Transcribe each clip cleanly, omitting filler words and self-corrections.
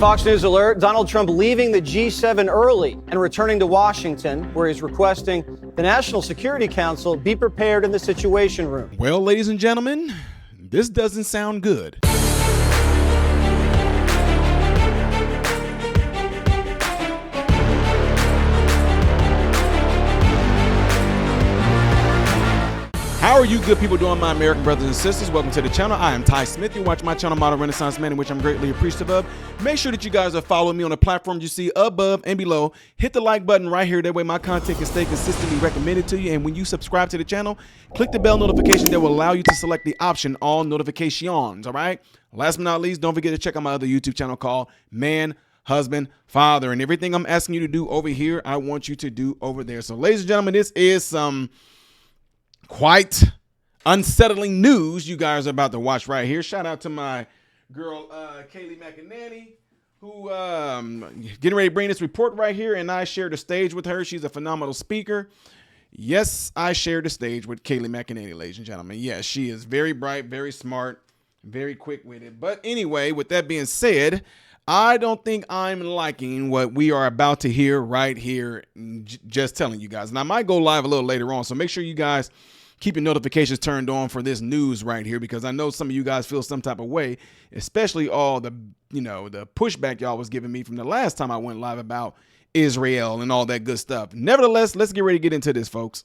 Fox News alert, Donald Trump leaving the G7 early and returning to Washington, where he's requesting the National Security Council be prepared in the Situation Room. Well, ladies and gentlemen, this doesn't sound good. How are you good people doing, my American brothers and sisters? Welcome to the channel. I am Ty Smith. You watch my channel, Modern Renaissance Man, in which I'm greatly appreciative of. Make sure that you guys are following me on the platforms you see above and below. Hit the like button right here. That way my content can stay consistently recommended to you. And when you subscribe to the channel, click the bell notification that will allow you to select the option all notifications. All right. Last but not least, don't forget to check out my other YouTube channel called Man, Husband, Father. And everything I'm asking you to do over here, I want you to do over there. So ladies and gentlemen, this is some quite unsettling news you guys are about to watch right here. Shout out to my girl Kayleigh McEnany, who getting ready to bring this report right here, and I shared the stage with her. She's a phenomenal speaker. Yes, I shared the stage with Kayleigh McEnany, ladies and gentlemen. Yes, she is very bright, very smart, very quick-witted. But anyway, with that being said, I don't think I'm liking what we are about to hear right here. Just telling you guys. And I might go live a little later on, so make sure you guys keep your notifications turned on for this news right here, because I know some of you guys feel some type of way, especially all the, the pushback y'all was giving me from the last time I went live about Israel and all that good stuff. Nevertheless, let's get ready to get into this, folks.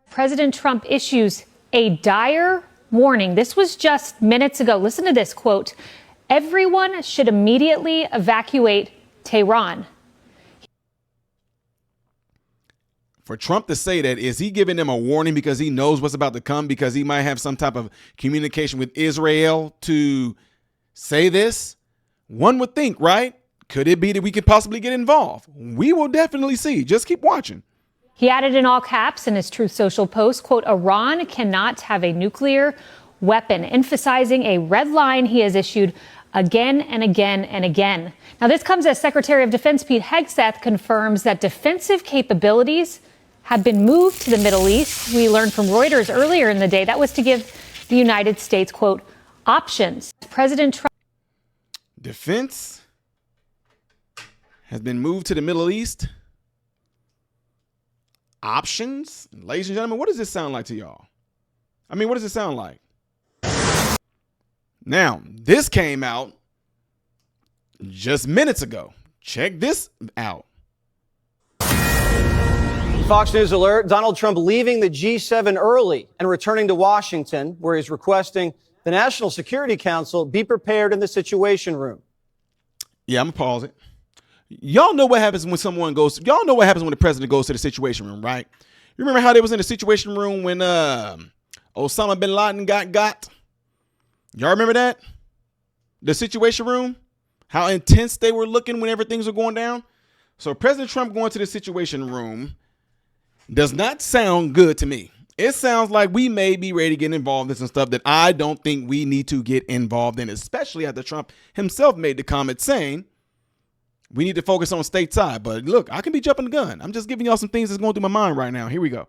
President Trump issues a dire warning. This was just minutes ago. Listen to this quote. Everyone should immediately evacuate Tehran. For Trump to say that, is he giving them a warning because he knows what's about to come, because he might have some type of communication with Israel to say this? One would think, right? Could it be that we could possibly get involved? We will definitely see. Just keep watching. He added in all caps in his Truth Social post, quote, Iran cannot have a nuclear weapon, emphasizing a red line he has issued again and again and again. Now, this comes as Secretary of Defense Pete Hegseth confirms that defensive capabilities have been moved to the Middle East. We learned from Reuters earlier in the day that was to give the United States, quote, options. President Trump. Defense has been moved to the Middle East. Options? Ladies and gentlemen, what does this sound like to y'all? I mean, what does it sound like? Now, this came out just minutes ago. Check this out. Fox News alert, Donald Trump leaving the G7 early and returning to Washington, where he's requesting the National Security Council be prepared in the Situation Room. Yeah, I'm gonna pause it. Y'all know what happens when someone goes, y'all know what happens when the president goes to the Situation Room, right? You remember how they was in the Situation Room when Osama bin Laden got? Y'all remember that? The Situation Room? How intense they were looking whenever things were going down? So President Trump going to the Situation Room does not sound good to me. It sounds like we may be ready to get involved in some stuff that I don't think we need to get involved in, especially after Trump himself made the comment saying we need to focus on stateside. But look, I can be jumping the gun. I'm just giving y'all some things that's going through my mind right now. Here we go.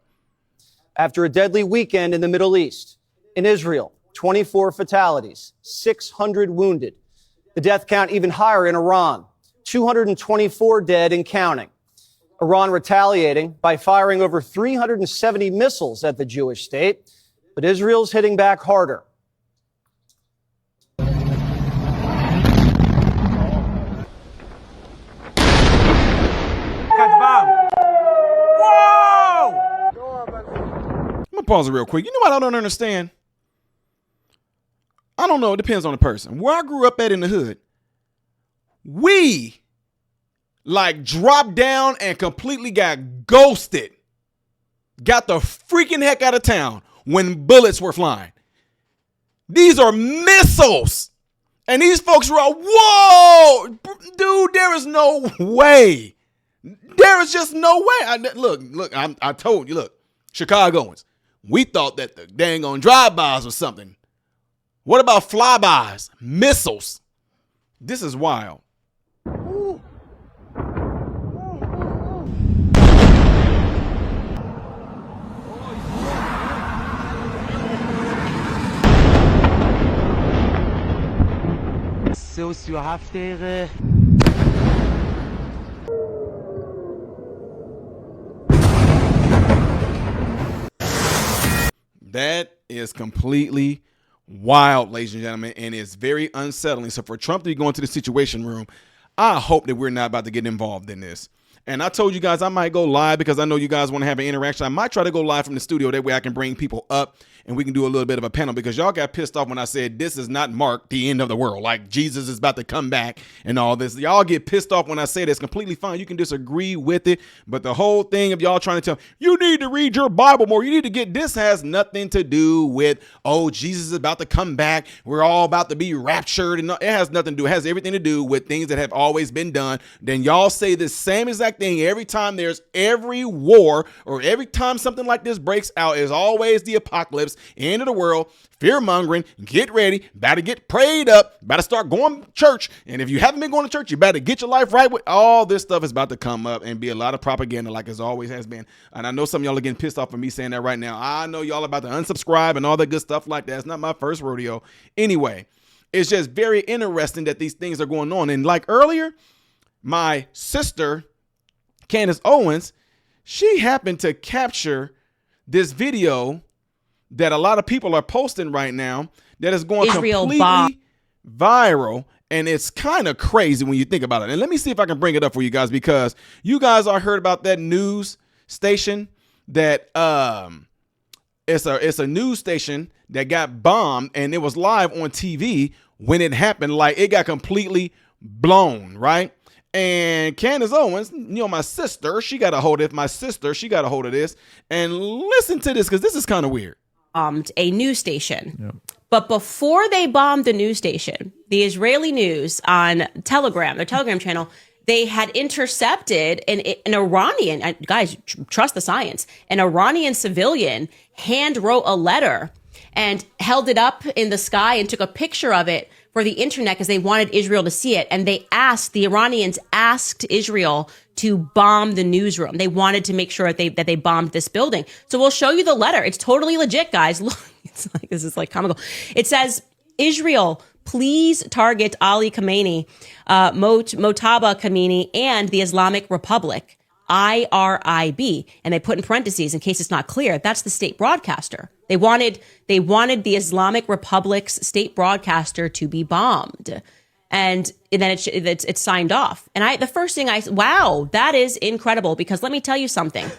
After a deadly weekend in the Middle East, in Israel, 24 fatalities, 600 wounded. The death count even higher in Iran, 224 dead and counting. Iran retaliating by firing over 370 missiles at the Jewish state, but Israel's hitting back harder. Whoa! I'm gonna pause it real quick. You know what I don't understand? I don't know. It depends on the person. Where I grew up at in the hood, we dropped down and completely got ghosted. Got the freaking heck out of town when bullets were flying. These are missiles. And these folks were all, whoa, dude, there is no way. There is just no way. I told you, look, Chicagoans, we thought that the dang on drive-bys was something. What about flybys? Missiles. This is wild. دقیقه. That is completely wild, ladies and gentlemen, and it's very unsettling. So for Trump to be going to the Situation Room, I hope that we're not about to get involved in this. And I told you guys I might go live because I know you guys want to have an interaction. I might try to go live from the studio. That way I can bring people up and we can do a little bit of a panel, because y'all got pissed off when I said this is not marked the end of the world. Like Jesus is about to come back and all this. Y'all get pissed off when I say that's completely fine. You can disagree with it. But the whole thing of y'all trying to tell you need to read your Bible more. You need to get this has nothing to do with, oh, Jesus is about to come back. We're all about to be raptured. And it has nothing to do. It has everything to do with things that have always been done. Then y'all say the same exact thing every time there's every war or every time something like this breaks out. Is always the apocalypse, end of the world, fear mongering. Get ready, better get prayed up, better start going to church. And if you haven't been going to church, you better get your life right. With all this stuff is about to come up and be a lot of propaganda, like it always has been. And I know some of y'all are getting pissed off for me saying that right now. I know y'all about to unsubscribe and all that good stuff like that. It's not my first rodeo. Anyway, it's just very interesting that these things are going on. And like earlier, my sister, Candace Owens, she happened to capture this video that a lot of people are posting right now that is going completely viral. And it's kind of crazy when you think about it. And let me see if I can bring it up for you guys, because you guys are heard about that news station that it's a news station that got bombed, and it was live on TV when it happened. Like, it got completely blown, right? And Candace Owens, my sister, she got a hold of this. And listen to this, because this is kind of weird. A news station. Yep. But before they bombed the news station, the Israeli news on Telegram, their Telegram channel, they had intercepted an Iranian, guys, trust the science, an Iranian civilian hand wrote a letter and held it up in the sky and took a picture of it for the internet because they wanted Israel to see it. And the Iranians asked Israel to bomb the newsroom. They wanted to make sure that they bombed this building. So we'll show you the letter. It's totally legit, guys. Look, this is like comical. It says, Israel, please target Ali Khamenei, Mojtaba Khamenei, and the Islamic Republic, IRIB. And they put in parentheses, in case it's not clear, that's the state broadcaster. They wanted the Islamic Republic's state broadcaster to be bombed. And then it's signed off. And the first thing wow, that is incredible, because let me tell you something.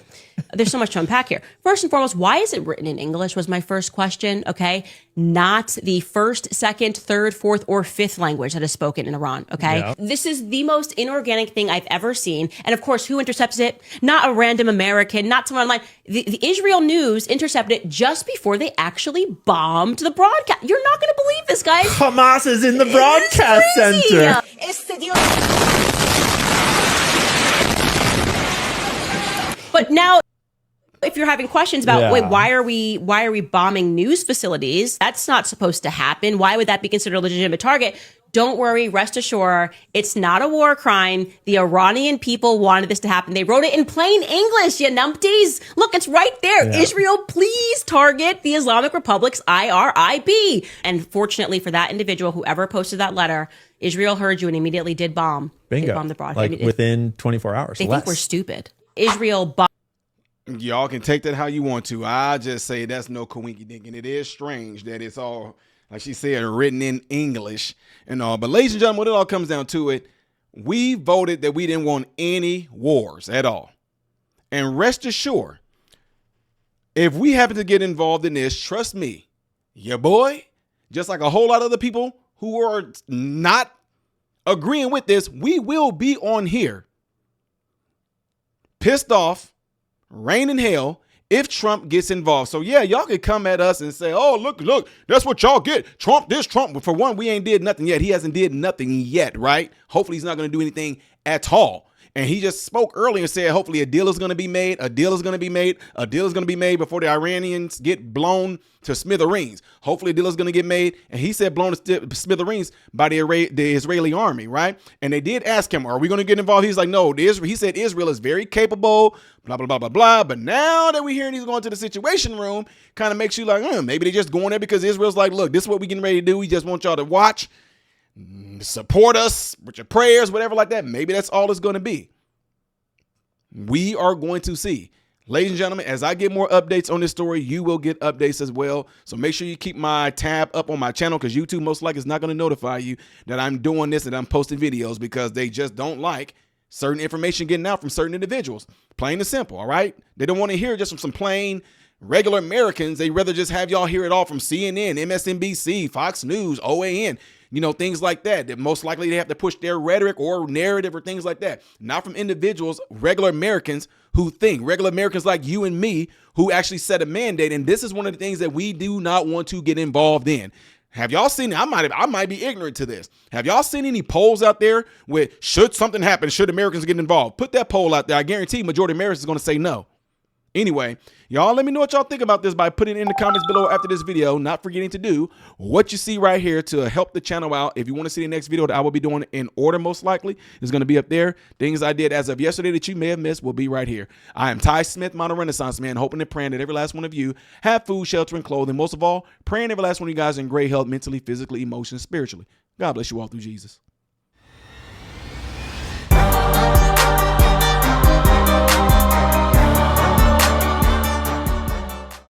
There's so much to unpack here. First and foremost, why is it written in English was my first question, okay? Not the first, second, third, fourth, or fifth language that is spoken in Iran, okay? Yeah. This is the most inorganic thing I've ever seen. And of course, who intercepts it? Not a random American, not someone online. The Israel news intercepted it just before they actually bombed the broadcast. You're not going to believe this, guys. Hamas is in the broadcast center. But now, if you're having questions about, wait, why are we bombing news facilities? That's not supposed to happen. Why would that be considered a legitimate target? Don't worry, rest assured, it's not a war crime. The Iranian people wanted this to happen. They wrote it in plain English, you numpties. Look, it's right there. Yeah. Israel, please target the Islamic Republic's IRIB. And fortunately for that individual, whoever posted that letter, Israel heard you and immediately did bomb. Bingo. They bombed the broadcast. Like within 24 hours. They think we're stupid. Israel bombed. Y'all can take that how you want to. I just say that's no coinky dink. And it is strange that it's all, like she said, written in English and all. But ladies and gentlemen, when it all comes down to it, we voted that we didn't want any wars at all. And rest assured, if we happen to get involved in this, trust me, your boy, just like a whole lot of other people who are not agreeing with this, we will be on here pissed off, rain in hell, if Trump gets involved. So yeah, y'all could come at us and say, oh, look, that's what y'all get. Trump this, Trump. But for one, we ain't did nothing yet. He hasn't did nothing yet, right? Hopefully he's not going to do anything at all. And he just spoke earlier and said, hopefully a deal is going to be made. A deal is going to be made. A deal is going to be made before the Iranians get blown to smithereens. Hopefully a deal is going to get made. And he said blown to smithereens by the Israeli army, right? And they did ask him, are we going to get involved? He's like, no. He said Israel is very capable, blah, blah, blah, blah, blah. But now that we're hearing he's going to the Situation Room, kind of makes you like, maybe they just going there because Israel's like, look, this is what we getting ready to do. We just want y'all to watch. support us with your prayers, whatever like that. Maybe that's all it's going to be. We are going to see. Ladies and gentlemen, as I get more updates on this story, you will get updates as well. So make sure you keep my tab up on my channel, because YouTube most likely is not going to notify you that I'm doing this and I'm posting videos, because they just don't like certain information getting out from certain individuals. Plain and simple, all right? They don't want to hear just from some plain regular Americans. They rather just have y'all hear it all from CNN, MSNBC, Fox News, OAN, things like that. That most likely they have to push their rhetoric or narrative or things like that. Not from individuals, regular Americans who think, regular Americans like you and me, who actually set a mandate. And this is one of the things that we do not want to get involved in. Have y'all seen, I might be ignorant to this. Have y'all seen any polls out there with, should something happen, should Americans get involved? Put that poll out there. I guarantee majority of Americans is going to say no. Anyway, y'all let me know what y'all think about this by putting it in the comments below after this video. Not forgetting to do what you see right here to help the channel out. If you want to see the next video that I will be doing in order, most likely, is going to be up there. Things I did as of yesterday that you may have missed will be right here. I am Ty Smith, Modern Renaissance Man, hoping and praying that every last one of you have food, shelter, and clothing. Most of all, praying every last one of you guys in great health, mentally, physically, emotionally, spiritually. God bless you all through Jesus.